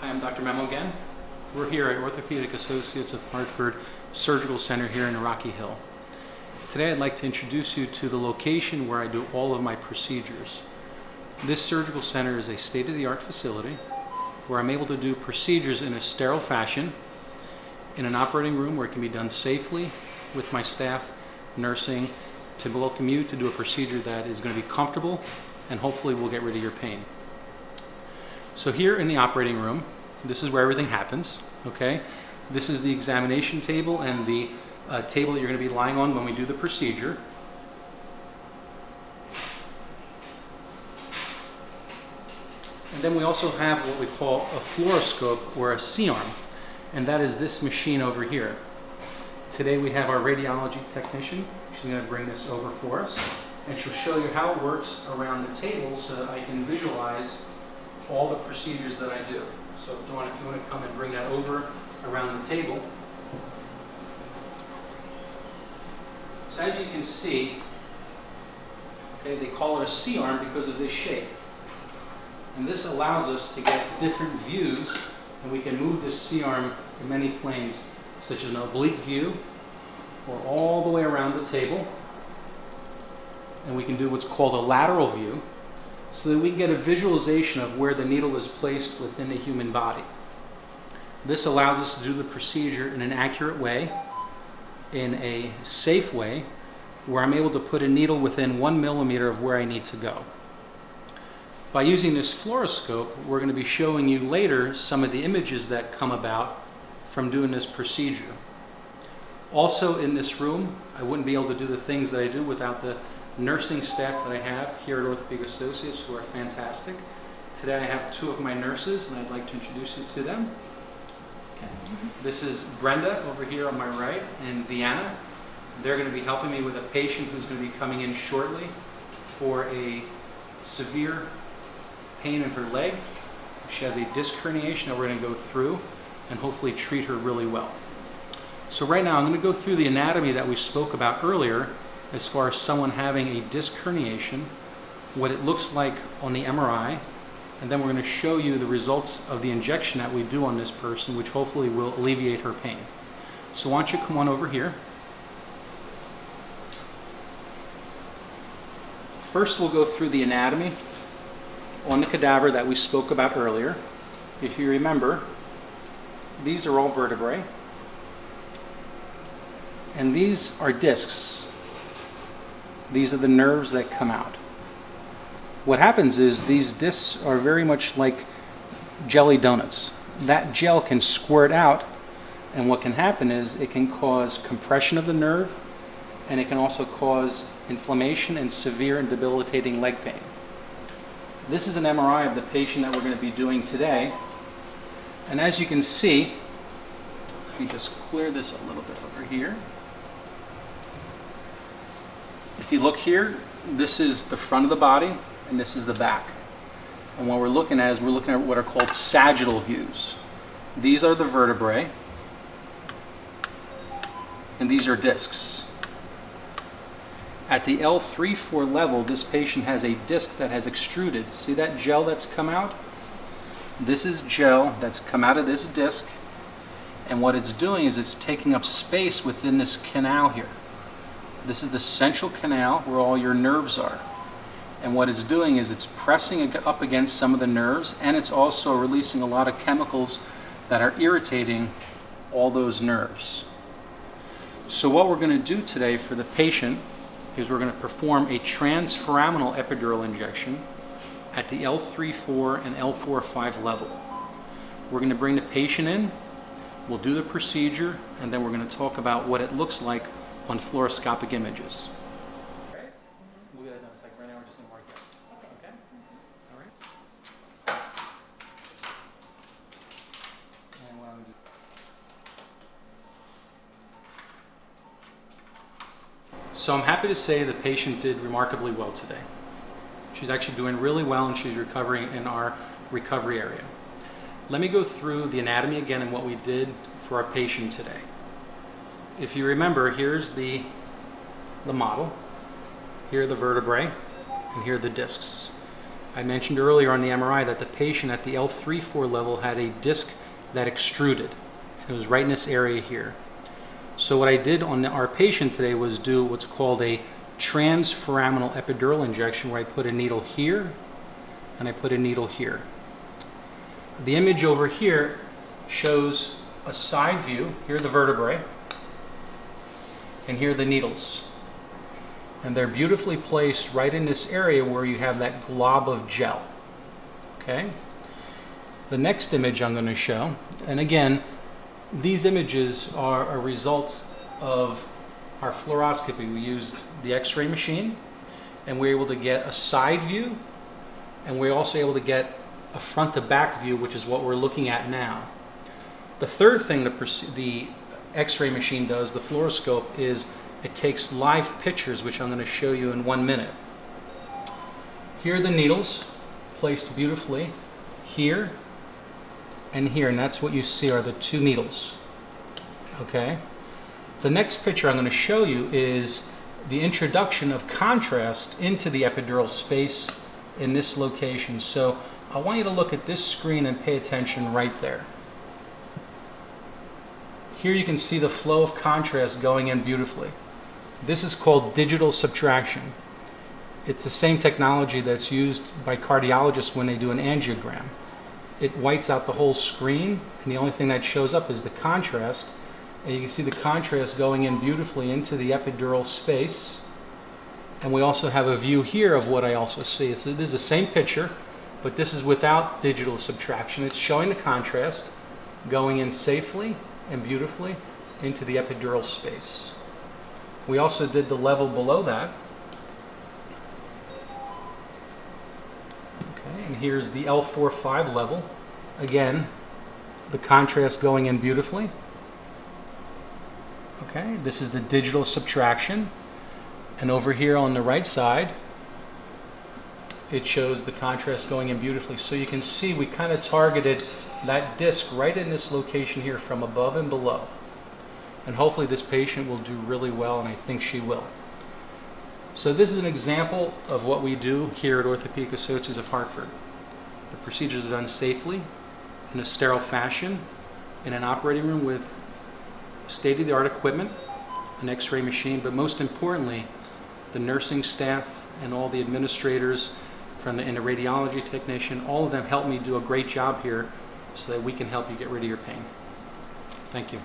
Hi, I'm Dr. Memmo again. We're here at Orthopedic Associates of Hartford Surgical Center here in Rocky Hill. Today I'd like to introduce you to the location where I do all of my procedures. This surgical center is a state-of-the-art facility where I'm able to do procedures in a sterile fashion in an operating room where it can be done safely with my staff, nursing, to welcome you to do a procedure that is going to be comfortable and hopefully will get rid of your pain. So here in the operating room, this is where everything happens, okay? This is the examination table and the table that you're going to be lying on when we do the procedure. And then we also have what we call a fluoroscope or a C-arm, and that is this machine over here. Today we have our radiology technician. She's going to bring this over for us, and she'll show you how it works around the table so that I can visualize all the procedures that I do. So Dawn, if you want to come and bring that over around the table. So as you can see, okay, they call it a C-arm because of this shape. And this allows us to get different views, and we can move this C-arm in many planes, such as an oblique view, or all the way around the table. And we can do what's called a lateral view, so that we can get a visualization of where the needle is placed within the human body. This allows us to do the procedure in an accurate way, in a safe way, where I'm able to put a needle within 1 millimeter of where I need to go. By using this fluoroscope, we're going to be showing you later some of the images that come about from doing this procedure. Also in this room, I wouldn't be able to do the things that I do without the nursing staff that I have here at Orthopedic Associates, who are fantastic. Today I have two of my nurses, and I'd like to introduce you to them. Okay. This is Brenda over here on my right, and Deanna. They're going to be helping me with a patient who's going to be coming in shortly for a severe pain in her leg. She has a disc herniation that we're going to go through and hopefully treat her really well. So right now I'm going to go through the anatomy that we spoke about earlier as far as someone having a disc herniation, what it looks like on the MRI, and then we're going to show you the results of the injection that we do on this person, which hopefully will alleviate her pain. So why don't you come on over here. First we'll go through the anatomy on the cadaver that we spoke about earlier. If you remember, these are all vertebrae, and these are discs. These are the nerves that come out. What happens is these discs are very much like jelly donuts. That gel can squirt out, and what can happen is it can cause compression of the nerve, and it can also cause inflammation and severe and debilitating leg pain. This is an MRI of the patient that we're going to be doing today, and as you can see, let me just clear this a little bit over here. If you look here, this is the front of the body and this is the back. And what we're looking at is we're looking at what are called sagittal views. These are the vertebrae and these are discs. At the L3-4 level, this patient has a disc that has extruded. See that gel that's come out? This is gel that's come out of this disc, and what it's doing is it's taking up space within this canal here. This is the central canal where all your nerves are. And what it's doing is it's pressing up against some of the nerves, and it's also releasing a lot of chemicals that are irritating all those nerves. So what we're going to do today for the patient is we're going to perform a transforaminal epidural injection at the L3-4 and L4-5 level. We're going to bring the patient in, we'll do the procedure, and then we're going to talk about what it looks like on fluoroscopic images. Right? We'll get that done in a second. Right now we're just going to mark it. Okay? All right. And what I'm going to do. So I'm happy to say the patient did remarkably well today. She's actually doing really well, and she's recovering in our recovery area. Let me go through the anatomy again and what we did for our patient today. If you remember, here's the model. Here are the vertebrae, and here are the discs. I mentioned earlier on the MRI that the patient at the L3-4 level had a disc that extruded. It was right in this area here. So what I did on our patient today was do what's called a transforaminal epidural injection, where I put a needle here and I put a needle here. The image over here shows a side view. Here are the vertebrae, and here are the needles. And they're beautifully placed right in this area where you have that glob of gel. Okay? The next image I'm going to show, and again, these images are a result of our fluoroscopy. We used the X-ray machine, and we were able to get a side view, and we're also able to get a front to back view, which is what we're looking at now. The third thing the X-ray machine does, the fluoroscope, is it takes live pictures, which I'm going to show you in 1 minute. Here are the needles placed beautifully here and here, and that's what you see are the two needles. Okay? The next picture I'm going to show you is the introduction of contrast into the epidural space in this location. So I want you to look at this screen and pay attention right there. Here you can see the flow of contrast going in beautifully. This is called digital subtraction. It's the same technology that's used by cardiologists when they do an angiogram. It whites out the whole screen, and the only thing that shows up is the contrast. And you can see the contrast going in beautifully into the epidural space. And we also have a view here of what I also see. So this is the same picture, but this is without digital subtraction. It's showing the contrast going in safely and beautifully into the epidural space. We also did the level below that. Okay, and here's the L4-5 level. Again, the contrast going in beautifully. Okay, this is the digital subtraction. And over here on the right side, it shows the contrast going in beautifully. So you can see we kind of targeted that disc right in this location here from above and below. And hopefully this patient will do really well, and I think she will. So this is an example of what we do here at Orthopedic Associates of Hartford. The procedures are done safely, in a sterile fashion, in an operating room with state-of-the-art equipment, an X-ray machine, but most importantly, the nursing staff and all the administrators and the radiology technician, all of them help me do a great job here so that we can help you get rid of your pain. Thank you.